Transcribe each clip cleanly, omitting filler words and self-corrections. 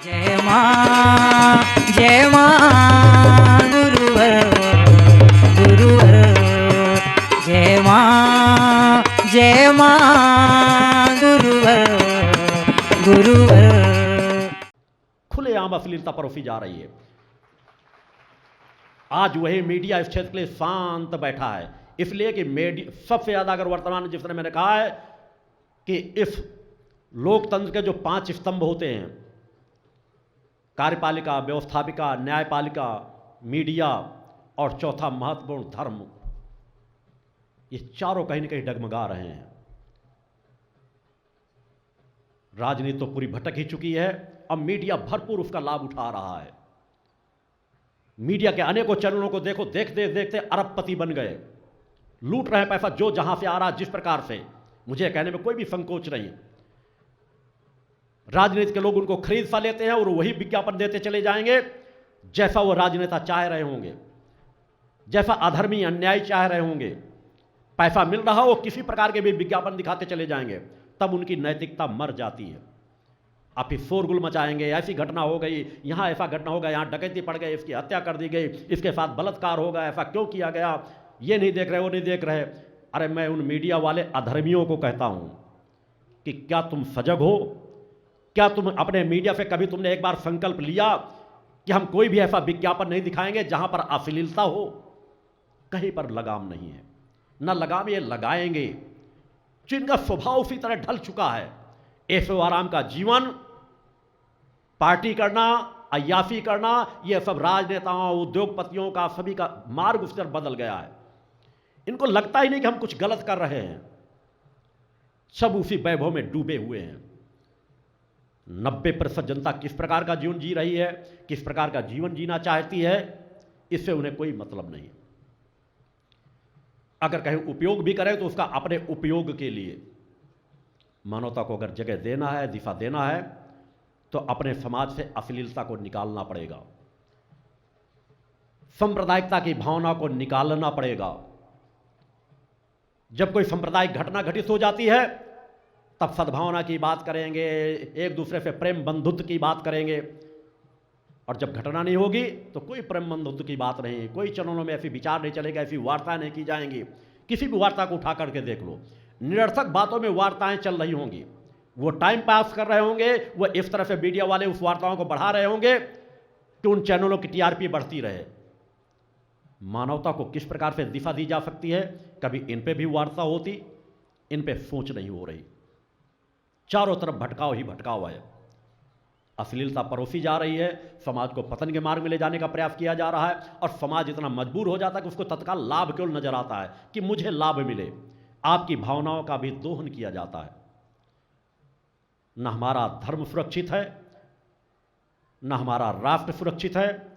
जय मां गुरुवर गुरुवर जय मां गुरुवर गुरुवर। खुलेआम अश्लीलता परोसी जा रही है। आज वही मीडिया इस क्षेत्र के लिए शांत बैठा है, इसलिए कि मीडिया सबसे ज्यादा, अगर वर्तमान जिस तरह मैंने कहा है कि इस लोकतंत्र के जो 5 स्तंभ होते हैं, कार्यपालिका, व्यवस्थापिका, न्यायपालिका, मीडिया और चौथा महत्वपूर्ण धर्म, ये चारों कहीं न कहीं डगमगा रहे हैं। राजनीति तो पूरी भटक ही चुकी है, अब मीडिया भरपूर उसका लाभ उठा रहा है। मीडिया के अनेकों चैनलों को देखो, देखते देखते अरबपति बन गए, लूट रहे हैं पैसा जो जहां से आ रहा, जिस प्रकार से। मुझे कहने में कोई भी संकोच नहीं। राजनीति के लोग उनको खरीद सा लेते हैं और वही विज्ञापन देते चले जाएंगे जैसा वो राजनेता चाह रहे होंगे, जैसा अधर्मी अन्यायी चाह रहे होंगे। पैसा मिल रहा हो, किसी प्रकार के भी विज्ञापन दिखाते चले जाएंगे, तब उनकी नैतिकता मर जाती है। आप ही शोरगुल मचाएंगे, ऐसी घटना हो गई, यहां ऐसा घटना हो गया, यहां डकैती पड़ गई, इसकी हत्या कर दी गई, इसके साथ बलात्कार हो गया, ऐसा क्यों किया गया, ये नहीं देख रहे, वो नहीं देख रहे। अरे मैं उन मीडिया वाले अधर्मियों को कहता हूं कि क्या तुम सजग हो? क्या तुम अपने मीडिया से कभी तुमने एक बार संकल्प लिया कि हम कोई भी ऐसा विज्ञापन नहीं दिखाएंगे जहां पर अश्लीलता हो? कहीं पर लगाम नहीं है, न लगाम ये लगाएंगे। जिनका स्वभाव उसी तरह ढल चुका है, ऐशो आराम का जीवन, पार्टी करना, अय्याशी करना, यह सब राजनेताओं, उद्योगपतियों का, सभी का मार्ग उस तरह बदल गया है। इनको लगता ही नहीं कि हम कुछ गलत कर रहे हैं, सब उसी वैभव में डूबे हुए हैं। 90% जनता किस प्रकार का जीवन जी रही है, किस प्रकार का जीवन जीना चाहती है, इससे उन्हें कोई मतलब नहीं। अगर कहीं उपयोग भी करें तो उसका अपने उपयोग के लिए। मानवता को अगर जगह देना है, दिशा देना है, तो अपने समाज से अश्लीलता को निकालना पड़ेगा, सांप्रदायिकता की भावना को निकालना पड़ेगा। जब कोई सांप्रदायिक घटना घटित हो जाती है तब सद्भावना की बात करेंगे, एक दूसरे से प्रेम बंधुत्व की बात करेंगे, और जब घटना नहीं होगी तो कोई प्रेम बंधुत्व की बात नहीं, कोई चैनलों में ऐसी विचार नहीं चलेगा, ऐसी वार्ताएं नहीं की जाएंगी। किसी भी वार्ता को उठा करके देख लो, निरर्थक बातों में वार्ताएं चल रही होंगी, वो टाइम पास कर रहे होंगे, वो इस तरह से मीडिया वाले उस वार्ताओं को बढ़ा रहे होंगे कि उन चैनलों की टीआरपी बढ़ती रहे। मानवता को किस प्रकार से दिशा दी जा सकती है, कभी इन पे भी वार्ता होती, इन पे सोच नहीं हो रही। चारों तरफ भटकाव ही भटकाव है, अश्लीलता परोसी जा रही है, समाज को पतन के मार्ग में ले जाने का प्रयास किया जा रहा है, और समाज इतना मजबूर हो जाता है कि उसको तत्काल लाभ केवल नजर आता है कि मुझे लाभ मिले। आपकी भावनाओं का भी दोहन किया जाता है। न हमारा धर्म सुरक्षित है, न हमारा राष्ट्र सुरक्षित है,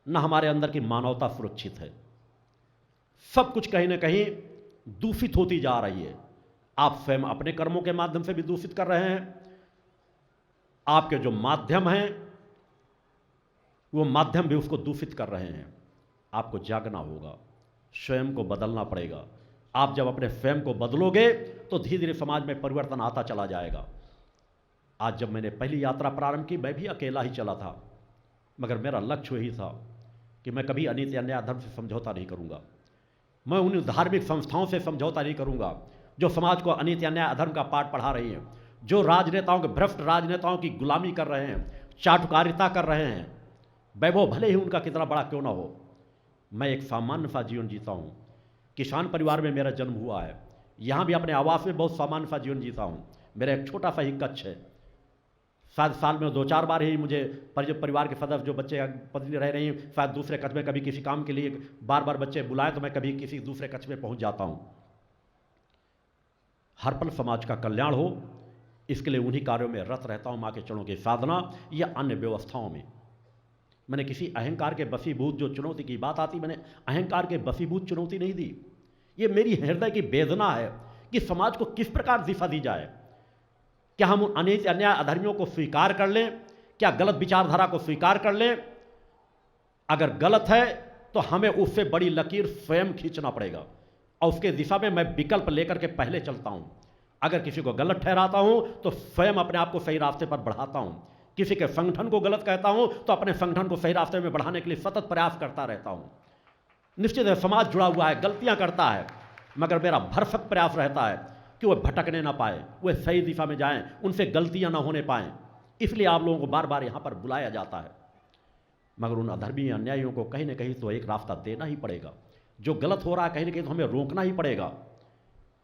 न हमारे अंदर की मानवता सुरक्षित है। सब कुछ कहीं ना कहीं दूषित होती जा रही है। आप स्वयं अपने कर्मों के माध्यम से भी दूषित कर रहे हैं, आपके जो माध्यम हैं वो माध्यम भी उसको दूषित कर रहे हैं। आपको जागना होगा, स्वयं को बदलना पड़ेगा। आप जब अपने स्वयं को बदलोगे तो धीरे धीरे समाज में परिवर्तन आता चला जाएगा। आज जब मैंने पहली यात्रा प्रारंभ की, मैं भी अकेला ही चला था, मगर मेरा लक्ष्य यही था कि मैं कभी अनीति अन्याय अधर्म से समझौता नहीं करूंगा। मैं उन धार्मिक संस्थाओं से समझौता नहीं करूंगा जो समाज को अनीति अन्याय अधर्म का पाठ पढ़ा रही हैं, जो राजनेताओं के, भ्रष्ट राजनेताओं की गुलामी कर रहे हैं, चाटुकारिता कर रहे हैं। वैभव भले ही उनका कितना बड़ा क्यों ना हो, मैं एक सामान्य सा जीवन जीता हूं। किसान परिवार में मेरा जन्म हुआ है, यहां भी अपने आवास में बहुत सामान्य सा जीवन जीता हूं। मेरा एक छोटा सा ही कच्छ है, शायद साल में 2-4 बार ही मुझे परिवार के सदस्य जो बच्चे पत्नी रह रही हैं, शायद दूसरे कच्छ में कभी किसी काम के लिए बार बार बच्चे बुलाएं तो मैं कभी किसी दूसरे कच्छ में पहुंच जाता हूं। हर पल समाज का कल्याण हो, इसके लिए उन्हीं कार्यों में रत रहता हूं, माँ के चरणों की साधना या अन्य व्यवस्थाओं में। मैंने किसी अहंकार के बसीभूत जो चुनौती की बात आती, मैंने अहंकार के बसीभूत चुनौती नहीं दी। ये मेरी हृदय की वेदना है कि समाज को किस प्रकार दिशा दी जाए। क्या हम अनीति अन्याय अधर्मियों को स्वीकार कर लें? क्या गलत विचारधारा को स्वीकार कर लें? अगर गलत है तो हमें उससे बड़ी लकीर स्वयं खींचना पड़ेगा, और उसके दिशा में मैं विकल्प लेकर के पहले चलता हूं। अगर किसी को गलत ठहराता हूं तो स्वयं अपने आप को सही रास्ते पर बढ़ाता हूं। किसी के संगठन को गलत कहता हूं तो अपने संगठन को सही रास्ते में बढ़ाने के लिए सतत प्रयास करता रहता हूं। निश्चित है समाज जुड़ा हुआ है, गलतियां करता है, मगर मेरा भरसक प्रयास रहता है कि वह भटकने ना पाए, वह सही दिशा में जाएं, उनसे गलतियां ना होने पाएं। इसलिए आप लोगों को बार बार यहां पर बुलाया जाता है। मगर उन अधर्मी अन्यायियों को कहीं ना कहीं तो एक रास्ता देना ही पड़ेगा। जो गलत हो रहा है कहीं ना कहीं तो हमें रोकना ही पड़ेगा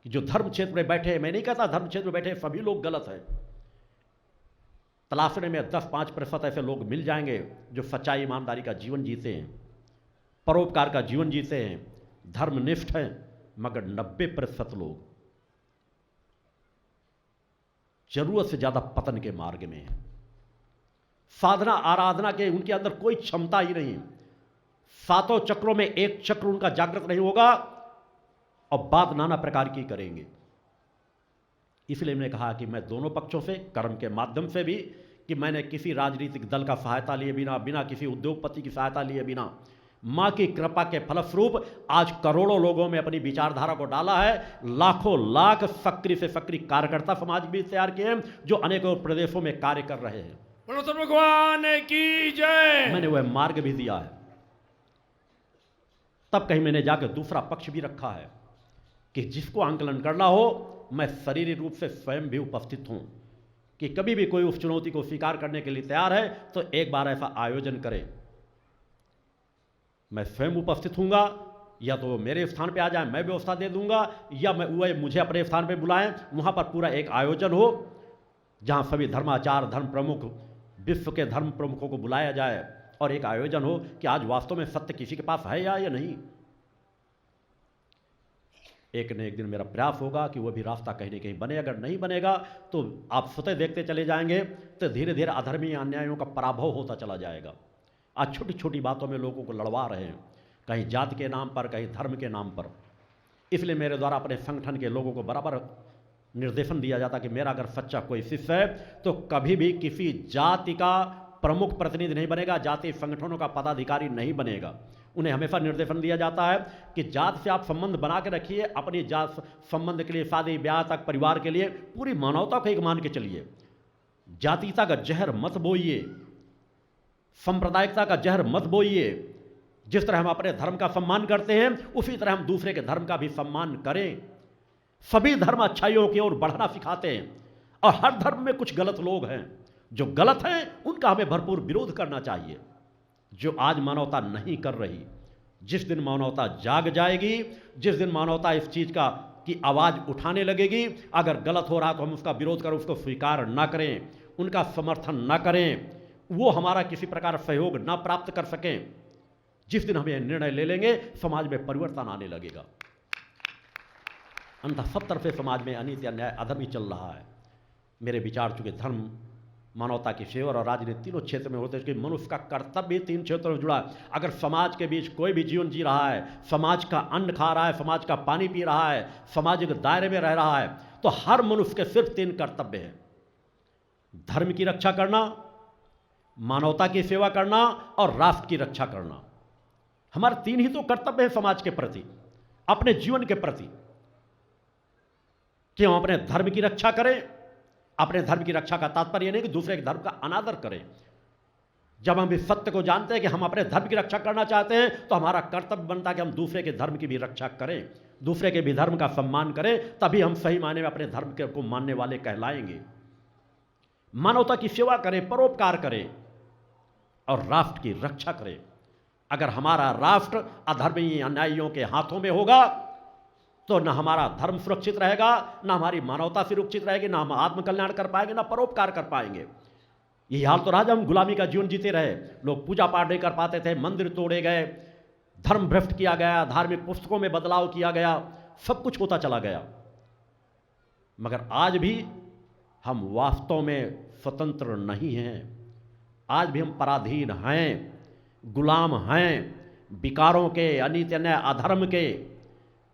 कि जो धर्म क्षेत्र में बैठे, मैं नहीं कहता धर्म क्षेत्र में बैठे सभी लोग गलत हैं, तलाशने में 10-5% ऐसे लोग मिल जाएंगे जो सच्चाई ईमानदारी का जीवन जीते हैं, परोपकार का जीवन जीते हैं, धर्मनिष्ठ हैं, मगर 90% लोग जरूरत से ज्यादा पतन के मार्ग में हैं। साधना आराधना के उनके अंदर कोई क्षमता ही नहीं, सातों चक्रों में एक चक्र उनका जागृत नहीं होगा और बात नाना प्रकार की करेंगे। इसलिए मैंने कहा कि मैं दोनों पक्षों से, कर्म के माध्यम से भी, कि मैंने किसी राजनीतिक दल का सहायता लिए बिना, बिना किसी उद्योगपति की सहायता लिए बिना, मां की कृपा के फलस्वरूप आज करोड़ों लोगों में अपनी विचारधारा को डाला है। लाखों लाख सक्रिय से सक्रिय कार्यकर्ता समाज भी तैयार किए हैं जो अनेकों प्रदेशों में कार्य कर रहे हैं। भगवान की जय। मैंने वह मार्ग भी दिया है। तब कहीं मैंने जाकर दूसरा पक्ष भी रखा है कि जिसको आंकलन करना हो, मैं शारीरिक रूप से स्वयं भी उपस्थित हूं कि कभी भी कोई उस चुनौती को स्वीकार करने के लिए तैयार है तो एक बार ऐसा आयोजन करे। मैं स्वयं उपस्थित हूंगा, या तो वो मेरे स्थान पे आ जाए, मैं व्यवस्था दे दूंगा, या मैं वह मुझे अपने स्थान पे बुलाएं, वहां पर पूरा एक आयोजन हो जहां सभी धर्माचार, धर्म प्रमुख, विश्व के धर्म प्रमुखों को बुलाया जाए और एक आयोजन हो कि आज वास्तव में सत्य किसी के पास है या नहीं। एक न एक दिन मेरा प्रयास होगा कि वह भी रास्ता कहीं ना कहीं बने। अगर नहीं बनेगा तो आप स्वतः देखते चले जाएंगे तो धीरे धीरे अधर्मी अन्यायों का पराभव होता चला जाएगा। आज छोटी छोटी बातों में लोगों को लड़वा रहे हैं, कहीं जाति के नाम पर, कहीं धर्म के नाम पर। इसलिए मेरे द्वारा अपने संगठन के लोगों को बराबर निर्देशन दिया जाता कि मेरा अगर सच्चा कोई शिष्य है तो कभी भी किसी जाति का प्रमुख प्रतिनिधि नहीं बनेगा, जाति संगठनों का पदाधिकारी नहीं बनेगा। उन्हें हमेशा निर्देशन दिया जाता है कि जात से आप संबंध बना के रखिए, अपनी जात संबंध के लिए, शादी ब्याह तक, परिवार के लिए पूरी मानवता को एक मान के चलिए। जातीयता का जहर मत बोइए, सांप्रदायिकता का जहर मत बोइए। जिस तरह हम अपने धर्म का सम्मान करते हैं उसी तरह हम दूसरे के धर्म का भी सम्मान करें। सभी धर्म अच्छाइयों की ओर बढ़ना सिखाते हैं और हर धर्म में कुछ गलत लोग हैं। जो गलत हैं उनका हमें भरपूर विरोध करना चाहिए, जो आज मानवता नहीं कर रही। जिस दिन मानवता जाग जाएगी, जिस दिन मानवता इस चीज की आवाज उठाने लगेगी, अगर गलत हो रहा तो हम उसका विरोध करें, उसको स्वीकार ना करें, उनका समर्थन ना करें, वो हमारा किसी प्रकार सहयोग ना प्राप्त कर सकें, जिस दिन हम यह निर्णय ले लेंगे समाज में परिवर्तन आने लगेगा। अन्यथा सब तरफ से समाज में अनित, अन्याय, अधर्म ही चल रहा है। मेरे विचार चूंकि धर्म, मानवता की सेवा और राजनीति तीनों क्षेत्र में होते हैं, क्योंकि मनुष्य का कर्तव्य भी तीन क्षेत्रों में जुड़ा है। अगर समाज के बीच कोई भी जीवन जी रहा है, समाज का अन्न खा रहा है, समाज का पानी पी रहा है, सामाजिक दायरे में रह रहा है, तो हर मनुष्य के सिर्फ तीन कर्तव्य हैं: धर्म की रक्षा करना, मानवता की सेवा करना और राष्ट्र की रक्षा करना। हमारे तीन ही तो कर्तव्य है समाज के प्रति, अपने जीवन के प्रति, कि हम अपने धर्म की रक्षा करें। अपने धर्म की रक्षा का तात्पर्य नहीं कि दूसरे के धर्म का अनादर करें। जब हम इस सत्य को जानते हैं कि हम अपने धर्म की रक्षा करना चाहते हैं तो हमारा कर्तव्य बनता है कि हम दूसरे के धर्म की भी रक्षा करें, दूसरे के भी धर्म का सम्मान करें, तभी हम सही मायने में अपने धर्म को मानने वाले कहलाएंगे। मानवता की सेवा करें, परोपकार करें और राष्ट्र की रक्षा करें। अगर हमारा राष्ट्र अधर्मी अन्यायियों के हाथों में होगा तो न हमारा धर्म सुरक्षित रहेगा, न हमारी मानवता सुरक्षित रहेगी, न हम आत्मकल्याण कर पाएंगे, न परोपकार कर पाएंगे। यही हाल तो रहा जब हम गुलामी का जीवन जीते रहे। लोग पूजा पाठ नहीं कर पाते थे, मंदिर तोड़े गए, धर्म भ्रष्ट किया गया, धार्मिक पुस्तकों में बदलाव किया गया, सब कुछ होता चला गया। मगर आज भी हम वास्तव में स्वतंत्र नहीं हैं। आज भी हम पराधीन हैं, गुलाम हैं, विकारों के, अनित, अन्याय, अधर्म के,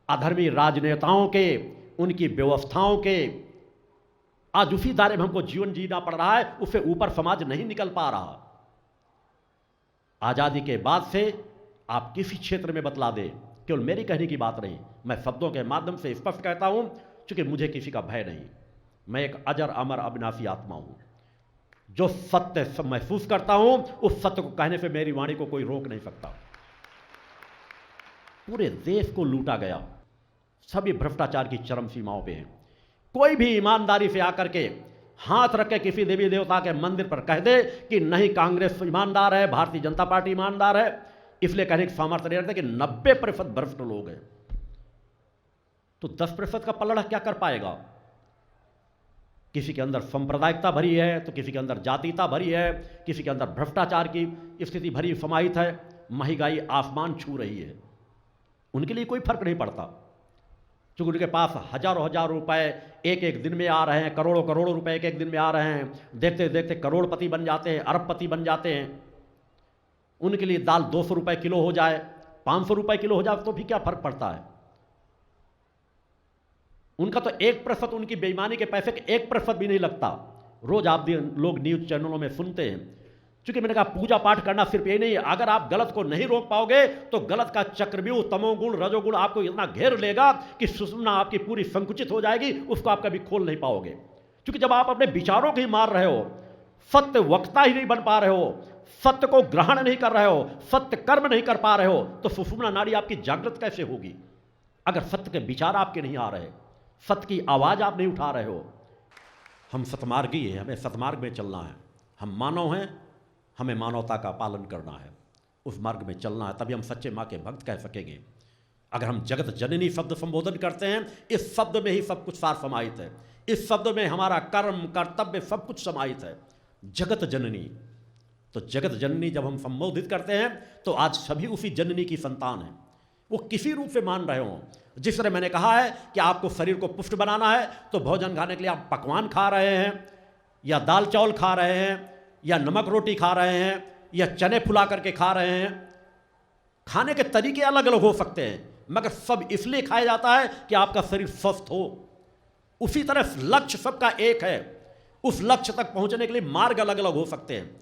अधर्मी राजनेताओं के, उनकी व्यवस्थाओं के। आज उसी दायरे में हमको जीवन जीना पड़ रहा है, उससे ऊपर समाज नहीं निकल पा रहा। आजादी के बाद से आप किसी क्षेत्र में बतला दें, केवल मेरी कहने की बात नहीं, मैं शब्दों के माध्यम से स्पष्ट कहता हूं, क्योंकि मुझे किसी का भय नहीं। मैं एक अजर अमर अविनाशी आत्मा हूं। जो सत्य महसूस करता हूं उस सत्य को कहने से मेरी वाणी को कोई रोक नहीं सकता। पूरे देश को लूटा गया, सभी भ्रष्टाचार की चरम सीमाओं पे हैं। कोई भी ईमानदारी से आकर के हाथ रख के किसी देवी देवता के मंदिर पर कह दे कि नहीं कांग्रेस ईमानदार है, भारतीय जनता पार्टी ईमानदार है, इसलिए कहने की सामर्थ्य नहीं रखते कि 90% भ्रष्ट लोग हैं, तो 10% का पलड़ा क्या कर पाएगा? किसी के अंदर सांप्रदायिकता भरी है तो किसी के अंदर जातीयता भरी है, किसी के अंदर भ्रष्टाचार की स्थिति भरी समाहित है, महंगाई आसमान छू रही है। उनके लिए कोई फर्क नहीं पड़ता, क्योंकि उनके पास हजारों हजार रुपए एक एक दिन में आ रहे हैं, करोड़ों करोड़ों रुपए एक एक दिन में आ रहे हैं, देखते देखते करोड़पति बन जाते हैं, अरबपति बन जाते हैं। उनके लिए दाल 200 रुपए किलो हो जाए, 500 रुपए किलो हो जाए तो भी क्या फर्क पड़ता है? उनका तो 1% उनकी बेईमानी के पैसे के 1% भी नहीं लगता। रोज आप लोग न्यूज चैनलों में सुनते हैं। क्योंकि मैंने कहा पूजा पाठ करना सिर्फ ये नहीं है, अगर आप गलत को नहीं रोक पाओगे तो गलत का चक्रव्यूह तमोगुण रजोगुण आपको इतना घेर लेगा कि सुषुम्ना आपकी पूरी संकुचित हो जाएगी, उसको आप कभी खोल नहीं पाओगे। क्योंकि जब आप अपने विचारों को ही मार रहे हो, सत्य वक्ता ही नहीं बन पा रहे हो, सत्य को ग्रहण नहीं कर रहे हो, सत्य कर्म नहीं कर पा रहे हो, तो सुषुम्ना नाड़ी आपकी जागृत कैसे होगी? अगर सत्य के विचार आपके नहीं आ रहे, सत्य की आवाज आप नहीं उठा रहे हो। हम सतमार्गी हैं, हमें सतमार्ग में चलना है। हम मानव हैं, हमें मानवता का पालन करना है, उस मार्ग में चलना है, तभी हम सच्चे माँ के भक्त कह सकेंगे। अगर हम जगत जननी शब्द संबोधन करते हैं, इस शब्द में ही सब कुछ सार समाहित है, इस शब्द में हमारा कर्म कर्तव्य सब कुछ समाहित है। जगत जननी, तो जगत जननी जब हम संबोधित करते हैं तो आज सभी उसी जननी की संतान है, वो किसी रूप से मान रहे हों। जिस तरह मैंने कहा है कि आपको शरीर को पुष्ट बनाना है तो भोजन खाने के लिए आप पकवान खा रहे हैं, या दाल चावल खा रहे हैं, या नमक रोटी खा रहे हैं, या चने फुला करके खा रहे हैं। खाने के तरीके अलग अलग हो सकते हैं, मगर सब इसलिए खाया जाता है कि आपका शरीर स्वस्थ हो। उसी तरह लक्ष्य सबका एक है, उस लक्ष्य तक पहुंचने के लिए मार्ग अलग अलग हो सकते हैं।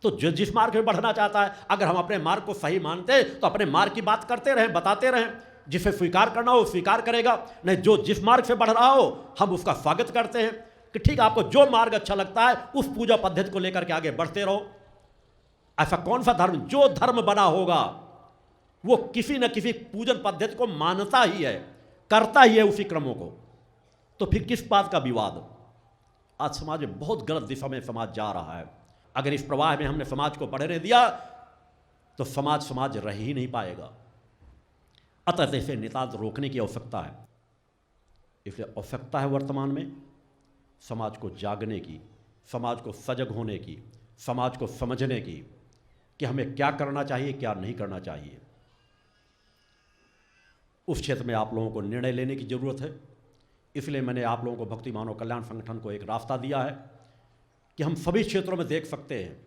तो जो जिस मार्ग में बढ़ना चाहता है, अगर हम अपने मार्ग को सही मानते तो अपने मार्ग की बात करते रहें, बताते रहें। जिसे स्वीकार करना हो स्वीकार करेगा, नहीं जो जिस मार्ग से बढ़ रहा हो हम उसका स्वागत करते हैं कि ठीक है, आपको जो मार्ग अच्छा लगता है उस पूजा पद्धति को लेकर के आगे बढ़ते रहो। ऐसा कौन सा धर्म, जो धर्म बना होगा वो किसी न किसी पूजन पद्धति को मानता ही है, करता ही है उसी क्रमों को, तो फिर किस बात का विवाद? आज समाज में बहुत गलत दिशा में समाज जा रहा है। अगर इस प्रवाह में हमने समाज को बढ़ने दिया तो समाज रह ही नहीं पाएगा। अतः इसे नितांत रोकने की आवश्यकता है। इसलिए आवश्यकता है वर्तमान में समाज को जागने की, समाज को सजग होने की, समाज को समझने की कि हमें क्या करना चाहिए, क्या नहीं करना चाहिए। उस क्षेत्र में आप लोगों को निर्णय लेने की जरूरत है। इसलिए मैंने आप लोगों को भक्ति मानव कल्याण संगठन को एक रास्ता दिया है कि हम सभी क्षेत्रों में देख सकते हैं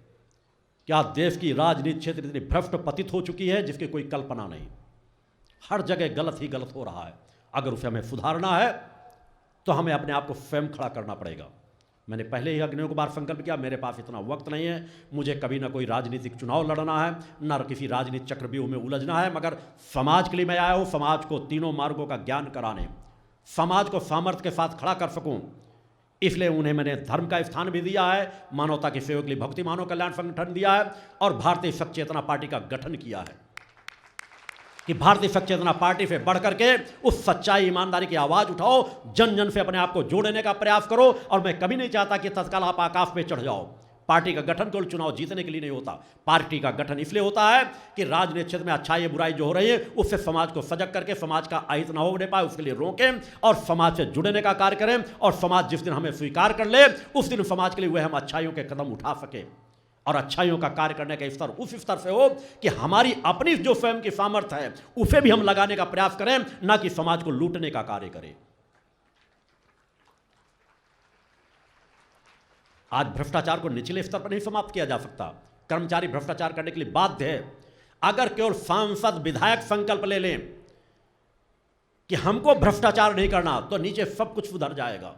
कि आज देश की राजनीति क्षेत्र इतनी भ्रष्ट पतित हो चुकी है जिसकी कोई कल्पना नहीं। हर जगह गलत ही गलत हो रहा है। अगर उसे हमें सुधारना है तो हमें अपने आप को स्वयं खड़ा करना पड़ेगा। मैंने पहले ही अग्नियों को बार संकल्प किया, मेरे पास इतना वक्त नहीं है, मुझे कभी ना कोई राजनीतिक चुनाव लड़ना है, ना किसी राजनीतिक चक्रव्यूह में उलझना है, मगर समाज के लिए मैं आया हूँ, समाज को तीनों मार्गों का ज्ञान कराने, समाज को सामर्थ्य के साथ खड़ा कर सकूँ। इसलिए उन्हें मैंने धर्म का स्थान भी दिया है, मानवता की सेवा के लिए भक्ति मानव कल्याण संगठन दिया है, और भारतीय सचेतना पार्टी का गठन किया है कि भारतीय सचेतना पार्टी से बढ़ करके उस सच्चाई ईमानदारी की आवाज़ उठाओ, जन जन से अपने आप को जोड़ने का प्रयास करो। और मैं कभी नहीं चाहता कि तत्काल आप आकाश में चढ़ जाओ। पार्टी का गठन केवल चुनाव जीतने के लिए नहीं होता, पार्टी का गठन इसलिए होता है कि राजनीतिक क्षेत्र में अच्छाई बुराई जो हो रही है उससे समाज को सजग करके समाज का अहित न होने पाए उसके लिए रोकें और समाज से जुड़ने का कार्य करें। और समाज जिस दिन हमें स्वीकार कर ले उस दिन समाज के लिए वह हम अच्छाइयों के कदम उठा सके, और अच्छाइयों का कार्य करने का स्तर उस स्तर से हो कि हमारी अपनी जो स्वयं की सामर्थ्य है उसे भी हम लगाने का प्रयास करें, ना कि समाज को लूटने का कार्य करें। आज भ्रष्टाचार को निचले स्तर पर नहीं समाप्त किया जा सकता। कर्मचारी भ्रष्टाचार करने के लिए बाध्य है। अगर केवल सांसद विधायक संकल्प ले लें कि हमको भ्रष्टाचार नहीं करना तो नीचे सब कुछ सुधर जाएगा।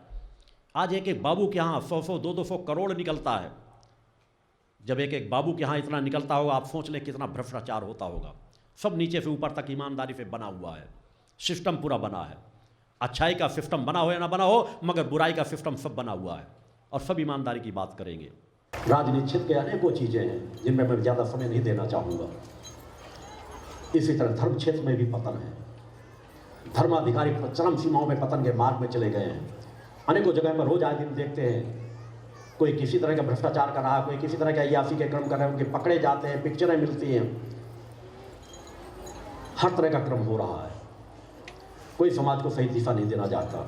आज एक एक बाबू के यहां 100-100 200 करोड़ निकलता है। जब एक एक बाबू के यहाँ इतना निकलता होगा, आप सोच लें कितना भ्रष्टाचार होता होगा। सब नीचे से ऊपर तक ईमानदारी से बना हुआ है, सिस्टम पूरा बना है। अच्छाई का सिस्टम बना हो या ना बना हो, मगर बुराई का सिस्टम सब बना हुआ है, और सब ईमानदारी की बात करेंगे। राजनीति क्षेत्र के अनेकों चीज़ें हैं जिनमें मैं ज़्यादा समय नहीं देना चाहूँगा। इसी तरह धर्म क्षेत्र में भी पतन है। धर्माधिकारी चरम सीमाओं में पतन के मार्ग में चले गए हैं। अनेकों जगह पर रोज आए दिन देखते हैं, कोई किसी तरह का भ्रष्टाचार कर रहा है, कोई किसी तरह के अय्यासी के क्रम कर रहे हैं, उनके पकड़े जाते हैं, पिक्चरें मिलती हैं, हर तरह का क्रम हो रहा है। कोई समाज को सही दिशा नहीं देना चाहता।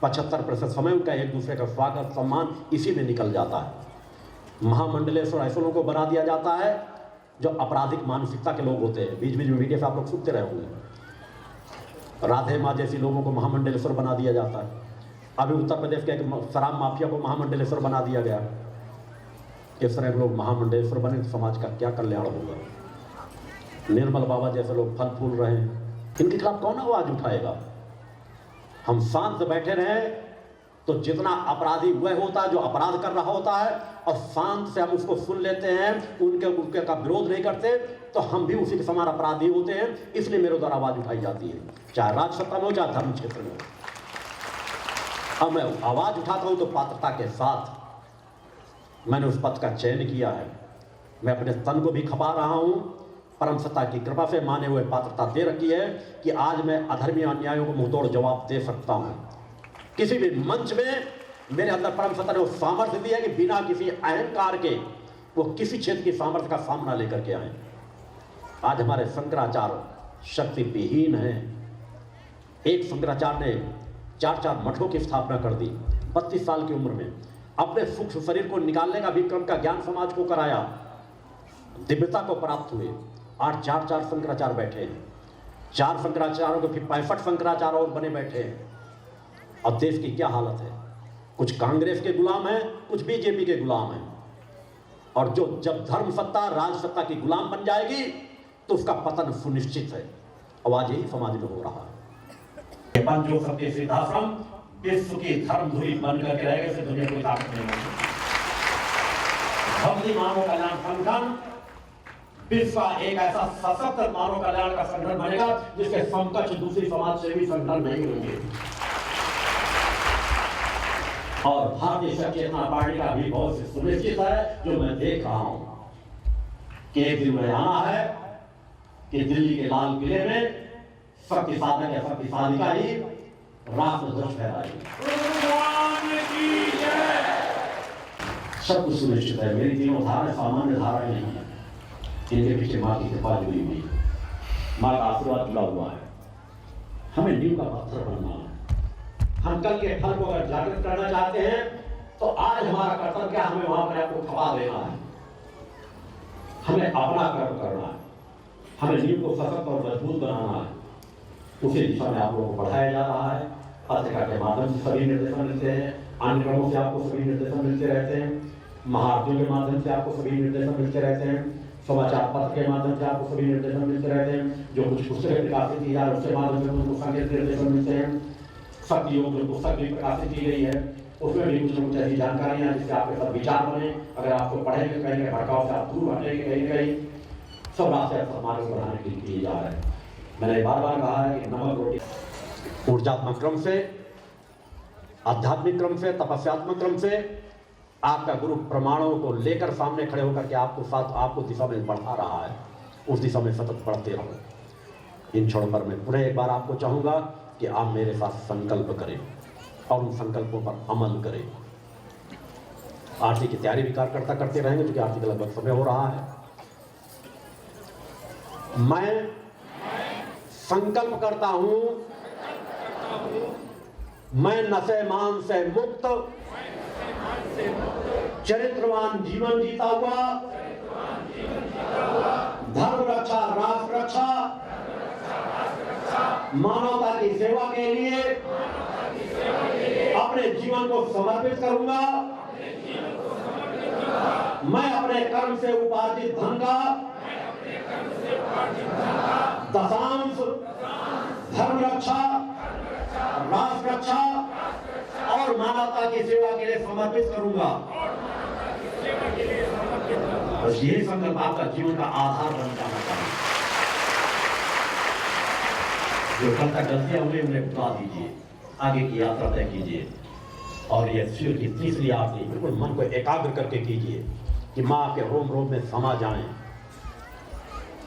75% समय उनका एक दूसरे का स्वागत सम्मान इसी में निकल जाता है। महामंडलेश्वर ऐसे लोगों को बना दिया जाता है जो आपराधिक मानसिकता के लोग होते हैं। बीच बीच में मीडिया से आप लोग सुनते रहे होंगे, राधे माँ जैसी लोगों को महामंडलेश्वर बना दिया जाता है। अभी उत्तर प्रदेश के एक शराब माफिया को महामंडलेश्वर बना दिया गया। इस तरह के लोग महामंडलेश्वर बने तो समाज का क्या कल्याण होगा। निर्मल बाबा जैसे लोग फल फूल रहे हैं, इनके खिलाफ कौन आवाज उठाएगा। हम शांत बैठे रहें तो जितना अपराधी वह होता है जो अपराध कर रहा होता है, और शांत से हम उसको सुन लेते हैं, उनके का विरोध नहीं करते, तो हम भी उसी के समान अपराधी होते हैं। इसलिए मेरे द्वारा आवाज उठाई जाती है, चाहे राज सत्ता में हो चाहे धर्म क्षेत्र में हो। अब मैं आवाज उठाता हूं तो पात्रता के साथ। मैंने उस पद का चयन किया है। मैं अपने तन को भी खपा रहा हूं। परम सत्ता की कृपा से माने हुए पात्रता दे रखी है कि आज मैं अधर्मी अन्यायों को मुंहतोड़ जवाब दे सकता हूं। किसी भी मंच में मेरे अंदर परम सत्ता ने वो सामर्थ्य दिया कि बिना किसी अहंकार के वो किसी क्षेत्र की सामर्थ्य का सामना लेकर के आए। आज हमारे शंकराचार्य शक्ति विहीन है। एक शंकराचार्य ने 4 मठों की स्थापना कर दी 32 साल की उम्र में। अपने सूक्ष्म शरीर को निकालने का विक्रम का ज्ञान समाज को कराया, दिव्यता को प्राप्त हुए। आज 4 शंकराचार्य बैठे हैं। 4 शंकराचार्यों के फिर 65 शंकराचार्य और बने बैठे हैं। और देश की क्या हालत है, कुछ कांग्रेस के गुलाम हैं, कुछ बीजेपी के गुलाम हैं। और जो जब धर्म सत्ता राज सत्ता की गुलाम बन जाएगी तो उसका पतन सुनिश्चित है। और आज यही समाज में हो रहा है। पंचो सत्य सिद्धाश्रम विश्व की धर्म धुरी बनकर के रहेगा, इसे दुनिया कोई ताकत नहीं होगी। भक्ति मानव कल्याण संगठन विश्व का एक ऐसा सशक्त मानव कल्याण का संगठन बनेगा जिसके समकक्ष दूसरी समाज सेवी संगठन नहीं होंगे। और भारतीय चेतना पार्टी का भी बहुत सुनिश्चित है, जो मैं देख रहा हूं कि एक दिन में आना है कि दिल्ली के लाल किले में शक्ति साधक या शक्ति साधिका ही राष्ट्र ध्वज फहराएगी। सब कुछ सुनिश्चित है। मेरी तीनों धारणा सामान्य धारणा नहीं है, इनके पीछे माँ की कृपा जुड़ी हुई है, माँ का आशीर्वाद जुड़ा हुआ है। हमें नींव का पत्थर बनना है। हम कल के फल को अगर जागृत करना चाहते हैं तो आज हमारा कर्तव्य क्या, हमें वहां पर आपको खपा देना है, हमें अपना कर्म करना है, हमें नींव को सशक्त और मजबूत बनाना है। उसी दिशा में आप लोगों को पढ़ाया जा रहा है। पत्रिका के माध्यम से सभी निर्देशन मिलते हैं, अन्य क्रमों से आपको सभी निर्देशन मिलते रहते हैं, महाआरतियों के माध्यम से आपको सभी निर्देशन मिलते रहते हैं, समाचार पत्र के माध्यम से आपको सभी निर्देशन मिलते रहते हैं। जो कुछ पुस्तकें प्रकाशित की जा रही है उसके माध्यम से उनको संकेत निर्देशन मिलते हैं। शक्ति योग जो पुस्तक भी प्रकाशित की गई है उसमें भी कुछ न कुछ ऐसी जानकारियां जिससे आपके साथ विचार बने। अगर आपको पढ़ेंगे कहेंगे भड़काव से आप दूर हटेंगे कहीं कहीं, सब रास्ते समाज को बढ़ाने के लिए किए जा रहे हैं। मैंने बार बार कहा है कि नमक रोटी ऊर्जात्मक क्रम से, आध्यात्मिक क्रम से, तपस्यात्मक क्रम से आपका गुरु प्रमाणों को लेकर सामने खड़े होकर के आपको साथ आपको दिशा में बढ़ा रहा है। उस दिशा में सतत बढ़ते रहो। इन क्षणों पर मैं पुनः एक बार आपको चाहूंगा कि आप मेरे साथ संकल्प करें और उन संकल्पों पर अमल करें। आरती की तैयारी भी कार्यकर्ता करते रहेंगे क्योंकि आरती का लगभग समय हो रहा है। मैं संकल्प करता हूं, मैं नशे मान से मुक्त चरित्रवान जीवन जीता हुआ, धर्म रक्षा राष्ट्र रक्षा मानवता की सेवा के लिए अपने जीवन को समर्पित करूंगा। मैं अपने कर्म से उपार्जित धन का दशांश धर्म रक्षा राष्ट्र रक्षा और मानवता की सेवा के लिए समर्पित करूंगा। बस यही संकल्प आपका जीवन का आधार बन जाना चाहिए। जो कल तक गलतियां हुई उन्हें बता दीजिए, आगे की यात्रा तय कीजिए। और यह शिव की तीसरी आरती बिल्कुल मन को एकाग्र करके कीजिए। कि माँ के रोम रोम में समा जाएं,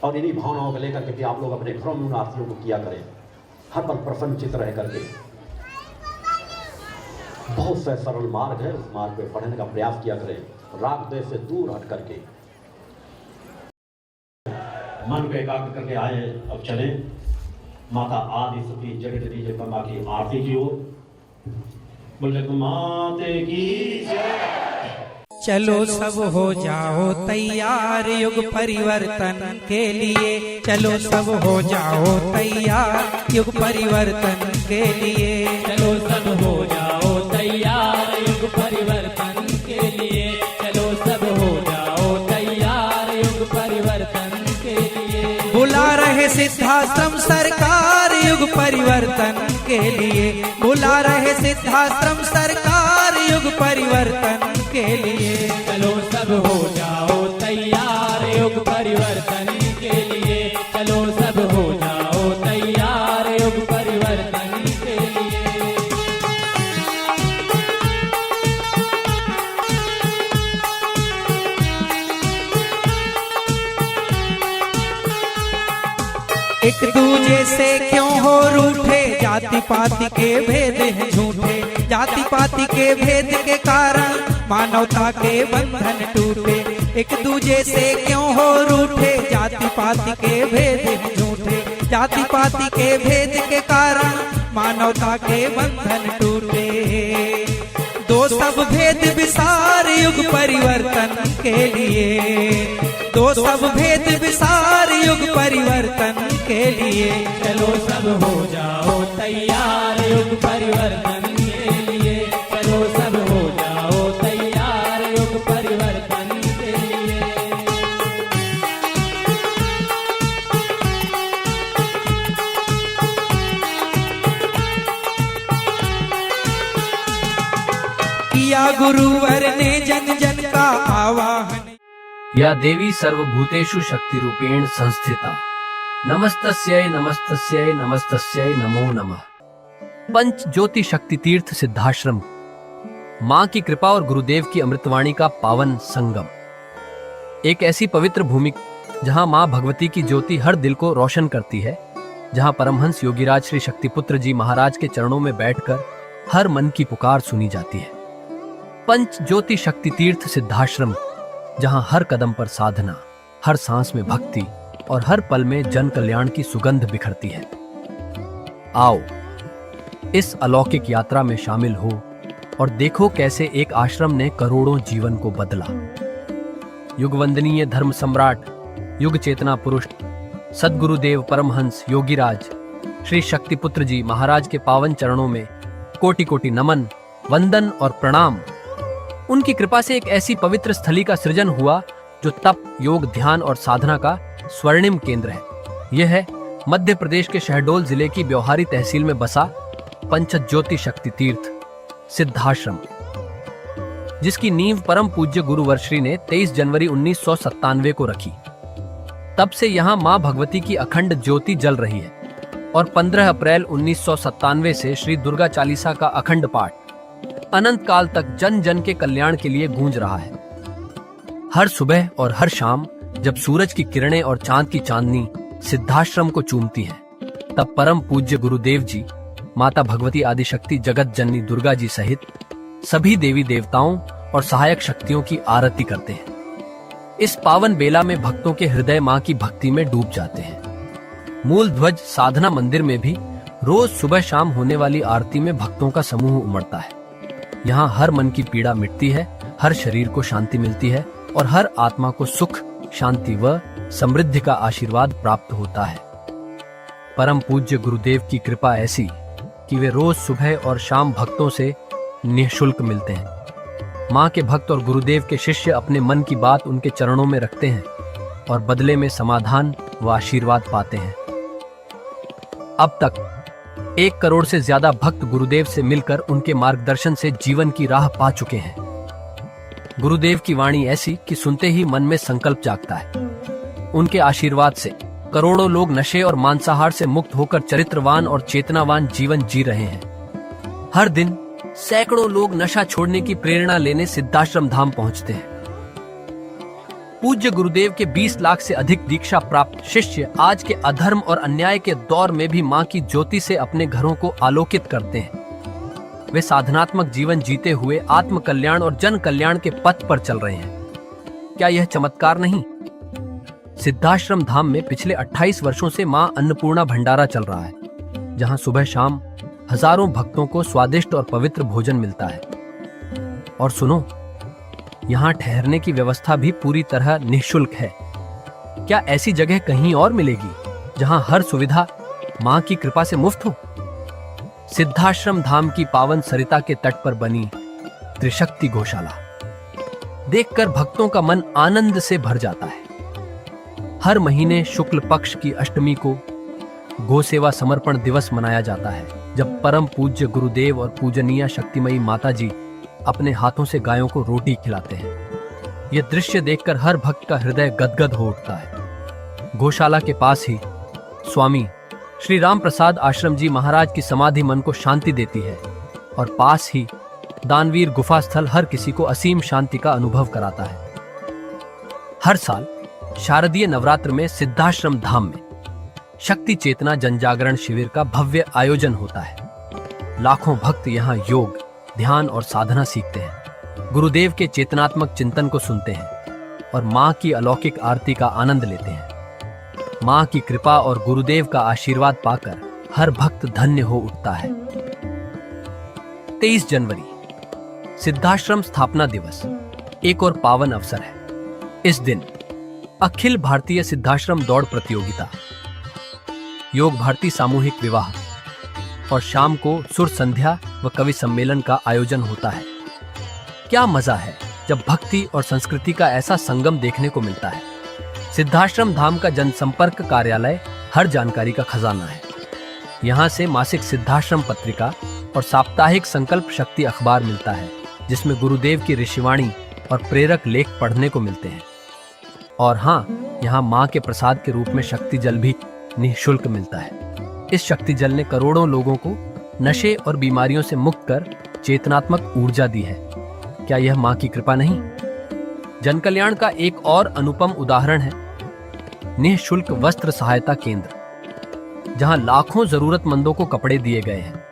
और इन्हीं भावनाओं को लेकर के भी आप लोग अपने घरों में उन आरतियों को किया करें, हर पल प्रसन्नचित रह करके। बहुत से सरल मार्ग है, उस मार्ग पे पढ़ने का प्रयास किया करें, राग द्वेष से दूर हट करके मन को एकाग्र करके आए। अब चले माता आदि सती जगत दीजिए गंगा की आरती की ओर। बोले माते की जय। चलो सब हो जाओ तैयार युग परिवर्तन के लिए, चलो सब हो जाओ तैयार युग परिवर्तन के लिए, चलो सब हो जाओ तैयार युग परिवर्तन के लिए, चलो सब हो जाओ तैयार युग परिवर्तन के लिए। बुला रहे सिद्धाश्रम सरकार युग परिवर्तन के लिए, बुला रहे सिद्धाश्रम सरकार युग परिवर्तन के लिए। चलो सब हो जाओ तैयार युग परिवर्तन के लिए, चलो सब हो जाओ तैयार युग परिवर्तन के लिए। एक दूजे से क्यों हो रूठे, जाति पाति के भेद हैं झूठे, जाति पाति के भेद के कारण मानवता के बंधन टूटे। एक दूजे से क्यों हो रूठे, जाति पाति के भेद हैं झूठे, जाति पाति के भेद के कारण मानवता के बंधन टूटे। दो सब भेद विसार युग परिवर्तन के लिए, दो सब भेद विसार युग परिवर्तन के लिए। चलो सब हो जाओ तैयार युग परिवर्तन के लिए, चलो सब हो जाओ तैयार युग परिवर्तन के लिए। किया गुरुवर ने जन जन का आवाहन। या देवी सर्वभूतेषु शक्तिरूपेण संस्थिता, नमस्तस्यै नमस्तस्यै नमस्तस्यै नमो नमः। पंच ज्योति शक्ति तीर्थ सिद्धाश्रम, मां की कृपा और गुरुदेव की अमृतवाणी का पावन संगम। एक ऐसी पवित्र भूमि जहां मां भगवती की ज्योति हर दिल को रोशन करती है, जहां परमहंस योगीराज श्री शक्तिपुत्र जी महाराज के चरणों में बैठकर हर मन की पुकार सुनी जाती है। पंच ज्योति शक्ति तीर्थ सिद्धाश्रम, जहां हर कदम पर साधना, हर सांस में भक्ति और हर पल में जन कल्याण की सुगंध बिखरती है। आओ इस अलौकिक यात्रा में शामिल हो और देखो कैसे एक आश्रम ने करोड़ों जीवन को बदला। युगवंदनीय धर्म सम्राट, युग चेतना पुरुष सद्गुरुदेव परमहंस योगीराज श्री शक्तिपुत्र जी महाराज के पावन चरणों में कोटि कोटि नमन, वंदन और प्रणाम। उनकी कृपा से एक ऐसी पवित्र स्थली का सृजन हुआ जो तप, योग, ध्यान और साधना का स्वर्णिम केंद्र है। यह है मध्य प्रदेश के शहडोल जिले की ब्योहारी तहसील में बसा पंचज्योति शक्ति तीर्थ सिद्धाश्रम, जिसकी नींव परम पूज्य गुरुवर्श्री ने 23 जनवरी 1997 को रखी। तब से यहाँ मां भगवती की अखंड ज्योति जल रही है और 15 अप्रैल 1997 से श्री दुर्गा चालीसा का अखंड पाठ अनंत काल तक जन जन के कल्याण के लिए गूंज रहा है। हर सुबह और हर शाम जब सूरज की किरणें और चांद की चांदनी सिद्धाश्रम को चूमती है, तब परम पूज्य गुरुदेव जी माता भगवती आदिशक्ति जगत जननी दुर्गा जी सहित सभी देवी देवताओं और सहायक शक्तियों की आरती करते हैं। इस पावन बेला में भक्तों के हृदय मां की भक्ति में डूब जाते हैं। मूल ध्वज साधना मंदिर में भी रोज सुबह शाम होने वाली आरती में भक्तों का समूह उमड़ता है। यहाँ हर मन की पीड़ा मिटती है, हर शरीर को शांति मिलती है और हर आत्मा को सुख, शांति व समृद्धि का आशीर्वाद प्राप्त होता है। परम पूज्य गुरुदेव की कृपा ऐसी कि वे रोज सुबह और शाम भक्तों से निःशुल्क मिलते हैं। मां के भक्त और गुरुदेव के शिष्य अपने मन की बात उनके चरणों में रखते हैं और बदले में समाधान व आशीर्वाद पाते हैं। अब तक 1 करोड़ से ज्यादा भक्त गुरुदेव से मिलकर उनके मार्गदर्शन से जीवन की राह पा चुके हैं। गुरुदेव की वाणी ऐसी कि सुनते ही मन में संकल्प जागता है। उनके आशीर्वाद से करोड़ों लोग नशे और मांसाहार से मुक्त होकर चरित्रवान और चेतनावान जीवन जी रहे हैं। हर दिन सैकड़ों लोग नशा छोड़ने की प्रेरणा लेने सिद्धाश्रम धाम पहुंचते हैं। पूज्य गुरुदेव के 20 लाख से अधिक दीक्षा प्राप्त शिष्य आज के अधर्म और अन्याय के दौर में भी मां की ज्योति से अपने घरों को आलोकित करते हैं। वे साधनात्मक जीवन जीते हुए आत्म कल्याण और जन कल्याण के पथ पर चल रहे हैं। क्या यह चमत्कार नहीं? सिद्धाश्रम धाम में पिछले 28 वर्षों से मां अन्नपूर्णा भंडारा चल रहा है, जहां सुबह शाम हजारों भक्तों को स्वादिष्ट और पवित्र भोजन मिलता है। और सुनो, यहाँ ठहरने की व्यवस्था भी पूरी तरह निःशुल्क है। क्या ऐसी जगह कहीं और मिलेगी जहां हर सुविधा मां की कृपा से मुफ्त हो? सिद्धाश्रम धाम की पावन सरिता के तट पर बनी त्रिशक्ति गौशाला देखकर भक्तों का मन आनंद से भर जाता है। हर महीने शुक्ल पक्ष की अष्टमी को गौ सेवा समर्पण दिवस मनाया जाता है, जब परम पूज्य गुरुदेव और पूजनीय शक्तिमयी माता जी अपने हाथों से गायों को रोटी खिलाते हैं। यह दृश्य देखकर हर भक्त का हृदय गदगद हो उठता है। गौशाला के पास ही स्वामी श्री राम प्रसाद आश्रम जी महाराज की समाधि मन को शांति देती है, और पास ही दानवीर गुफा स्थल हर किसी को असीम शांति का अनुभव कराता है। हर साल शारदीय नवरात्र में सिद्धाश्रम धाम में शक्ति चेतना जनजागरण शिविर का भव्य आयोजन होता है। लाखों भक्त यहाँ योग, ध्यान और साधना सीखते हैं, गुरुदेव के चेतनात्मक चिंतन को सुनते हैं और मां की अलौकिक आरती का आनंद लेते हैं। मां की कृपा और गुरुदेव का आशीर्वाद पाकर हर भक्त धन्य हो उठता है। 23 जनवरी सिद्धाश्रम स्थापना दिवस एक और पावन अवसर है। इस दिन अखिल भारतीय सिद्धाश्रम दौड़ प्रतियोगिता, योग भारती सामूहिक विवाह और शाम को सुर संध्या व कवि सम्मेलन का आयोजन होता है। क्या मजा है जब भक्ति और संस्कृति का ऐसा संगम देखने को मिलता है। सिद्धाश्रम धाम का जनसंपर्क कार्यालय हर जानकारी का खजाना है। यहाँ से मासिक सिद्धाश्रम पत्रिका और साप्ताहिक संकल्प शक्ति अखबार मिलता है, जिसमें गुरुदेव की ऋषिवाणी और प्रेरक लेख पढ़ने को मिलते हैं। और हाँ, यहाँ माँ के प्रसाद के रूप में शक्ति जल भी निःशुल्क मिलता है। इस शक्ति जल ने करोड़ों लोगों को नशे और बीमारियों से मुक्त कर चेतनात्मक ऊर्जा दी है। क्या यह माँ की कृपा नहीं? जन कल्याण का एक और अनुपम उदाहरण है निःशुल्क वस्त्र सहायता केंद्र, जहां लाखों जरूरतमंदों को कपड़े दिए गए हैं।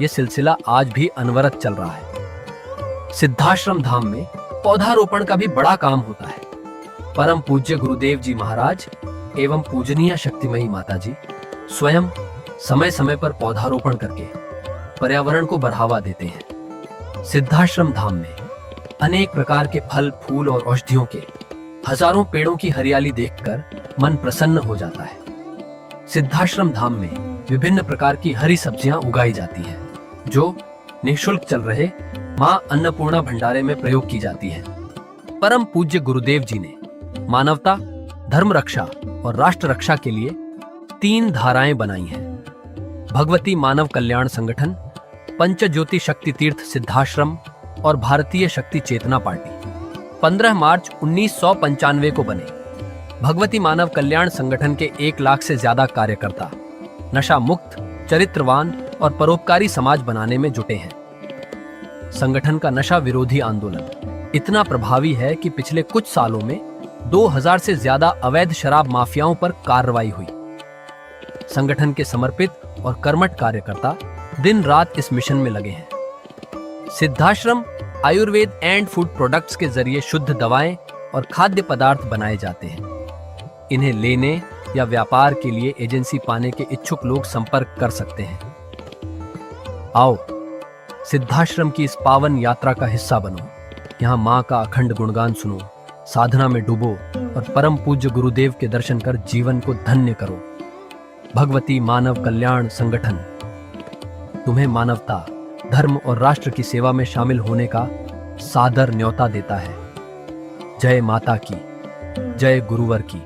यह सिलसिला आज भी अनवरत चल रहा है। सिद्धाश्रम धाम में पौधारोपण का भी बड़ा काम होता है। परम पूज्य गुरुदेव जी महाराज एवं पूजनीय शक्तिमयी माता जी स्वयं समय समय पर पौधारोपण करके पर्यावरण को बढ़ावा देते हैं। सिद्धाश्रम धाम में अनेक प्रकार के फल, फूल और औषधियों के हजारों पेड़ों की हरियाली देखकर मन प्रसन्न हो जाता है। सिद्धाश्रम धाम में विभिन्न प्रकार की हरी सब्जियां उगाई जाती हैं, जो निःशुल्क चल रहे मां अन्नपूर्णा भंडारे में प्रयोग की जाती है। परम पूज्य गुरुदेव जी ने मानवता, धर्म रक्षा और राष्ट्र रक्षा के लिए 3 धाराएं बनाई हैं। भगवती मानव कल्याण संगठन, पंचज्योति शक्ति तीर्थ सिद्धाश्रम और भारतीय शक्ति चेतना पार्टी 15 मार्च 1995 को बने। भगवती मानव कल्याण संगठन के 1 लाख से ज्यादा कार्यकर्ता नशा मुक्त, चरित्रवान और परोपकारी समाज बनाने में जुटे हैं। संगठन का नशा विरोधी आंदोलन इतना प्रभावी है कि पिछले कुछ सालों में 2000 से ज्यादा अवैध शराब माफियाओं पर कार्रवाई हुई। संगठन के समर्पित और कर्मठ कार्यकर्ता दिन रात इस मिशन में लगे हैं। Siddhashram Ayurveda and food products के जरिए शुद्ध दवाएं और खाद्य पदार्थ बनाए जाते हैं। इन्हें लेने या व्यापार के लिए एजेंसी पाने के इच्छुक लोग संपर्क कर सकते हैं। आओ सिद्धाश्रम की इस पावन यात्रा का हिस्सा बनो। यहाँ माँ का अखंड गुणगान सुनो, साधना में डूबो और परम पूज्य गुरुदेव के दर्शन कर जीवन को धन्य करो। भगवती मानव कल्याण संगठन तुम्हें मानवता, धर्म और राष्ट्र की सेवा में शामिल होने का सादर न्योता देता है। जय माता की, जय गुरुवर की।